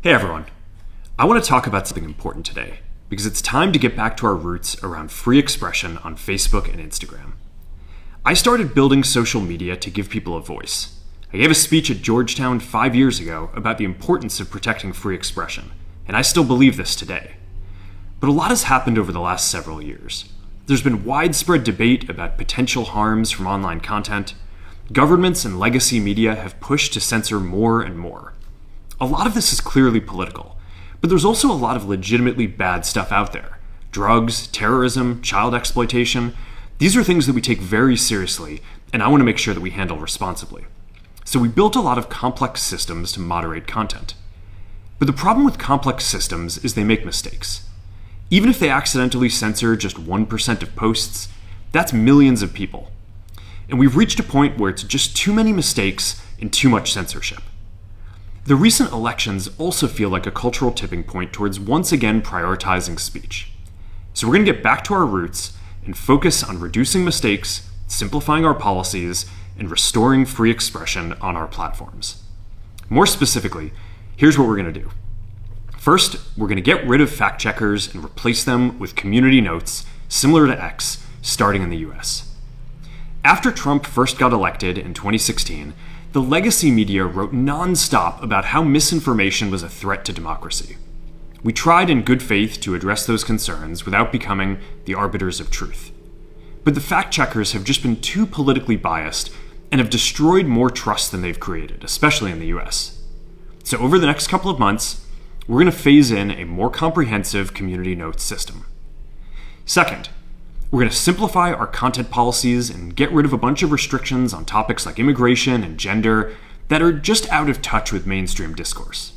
Hey everyone, I want to talk about something important today because it's time to get back to our roots around free expression on Facebook and Instagram. I started building social media to give people a voice. I gave a speech at Georgetown 5 years ago about the importance of protecting free expression, and I still believe this today. But a lot has happened over the last several years. There's been widespread debate about potential harms from online content. Governments and legacy media have pushed to censor more and more. A lot of this is clearly political, but there's also a lot of legitimately bad stuff out there. Drugs, terrorism, child exploitation. These are things that we take very seriously, and I want to make sure that we handle responsibly. So we built a lot of complex systems to moderate content. But the problem with complex systems is they make mistakes. Even if they accidentally censor just 1% of posts, that's millions of people. And we've reached a point where it's just too many mistakes and too much censorship. The recent elections also feel like a cultural tipping point towards once again prioritizing speech. So we're going to get back to our roots and focus on reducing mistakes, simplifying our policies, and restoring free expression on our platforms. More specifically, here's what we're going to do. First, we're going to get rid of fact checkers and replace them with community notes similar to X, starting in the US. After Trump first got elected in 2016, the legacy media wrote non-stop about how misinformation was a threat to democracy. We tried in good faith to address those concerns without becoming the arbiters of truth. But the fact-checkers have just been too politically biased and have destroyed more trust than they've created, especially in the US. So over the next couple of months, we're going to phase in a more comprehensive community notes system. Second, we're going to simplify our content policies and get rid of a bunch of restrictions on topics like immigration and gender that are just out of touch with mainstream discourse.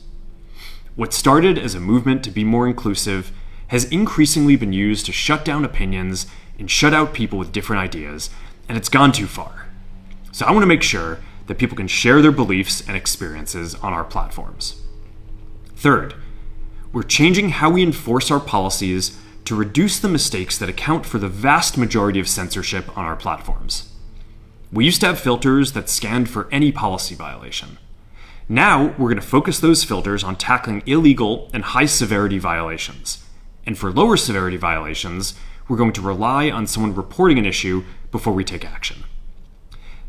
What started as a movement to be more inclusive has increasingly been used to shut down opinions and shut out people with different ideas, and it's gone too far. So I want to make sure that people can share their beliefs and experiences on our platforms. Third, we're changing how we enforce our policies to reduce the mistakes that account for the vast majority of censorship on our platforms. We used to have filters that scanned for any policy violation. Now, we're going to focus those filters on tackling illegal and high-severity violations. And for lower-severity violations, we're going to rely on someone reporting an issue before we take action.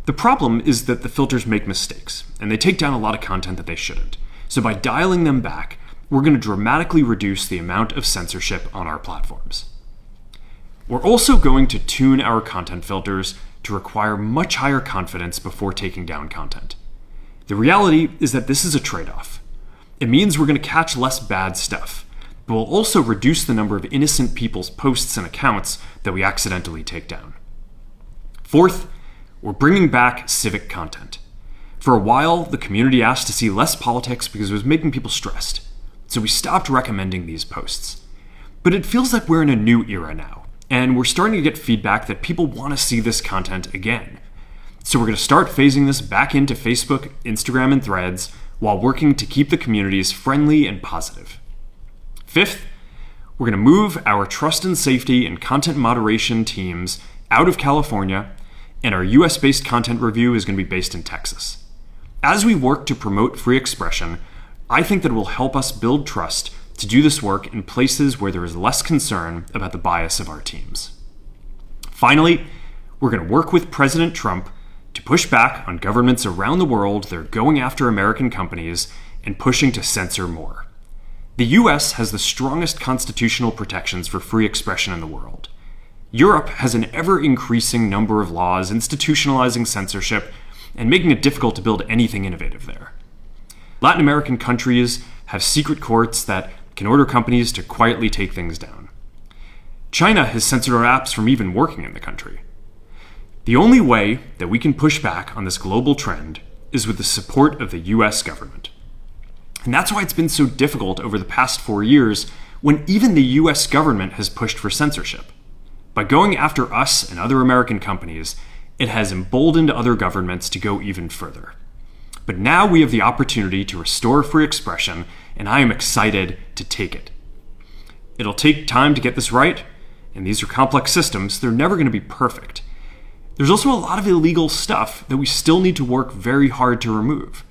The problem is that the filters make mistakes, and they take down a lot of content that they shouldn't. So by dialing them back, we're going to dramatically reduce the amount of censorship on our platforms. We're also going to tune our content filters to require much higher confidence before taking down content. The reality is that this is a trade-off. It means we're going to catch less bad stuff, but we'll also reduce the number of innocent people's posts and accounts that we accidentally take down. Fourth, we're bringing back civic content. For a while, the community asked to see less politics because it was making people stressed. So we stopped recommending these posts. But it feels like we're in a new era now, and we're starting to get feedback that people want to see this content again. So we're going to start phasing this back into Facebook, Instagram, and Threads while working to keep the communities friendly and positive. Fifth, we're going to move our trust and safety and content moderation teams out of California, and our US-based content review is going to be based in Texas. As we work to promote free expression, I think that it will help us build trust to do this work in places where there is less concern about the bias of our teams. Finally, we're going to work with President Trump to push back on governments around the world that are going after American companies and pushing to censor more. The US has the strongest constitutional protections for free expression in the world. Europe has an ever-increasing number of laws institutionalizing censorship and making it difficult to build anything innovative there. Latin American countries have secret courts that can order companies to quietly take things down. China has censored our apps from even working in the country. The only way that we can push back on this global trend is with the support of the US government. And that's why it's been so difficult over the past 4 years when even the US government has pushed for censorship. By going after us and other American companies, it has emboldened other governments to go even further. But now we have the opportunity to restore free expression, and I am excited to take it. It'll take time to get this right, and these are complex systems. They're never going to be perfect. There's also a lot of illegal stuff that we still need to work very hard to remove.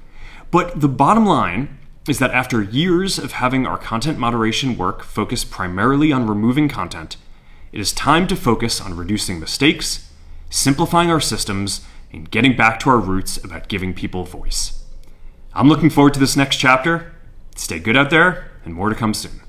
But the bottom line is that after years of having our content moderation work focus primarily on removing content, it is time to focus on reducing mistakes, simplifying our systems, and getting back to our roots about giving people voice. I'm looking forward to this next chapter. Stay good out there, and more to come soon.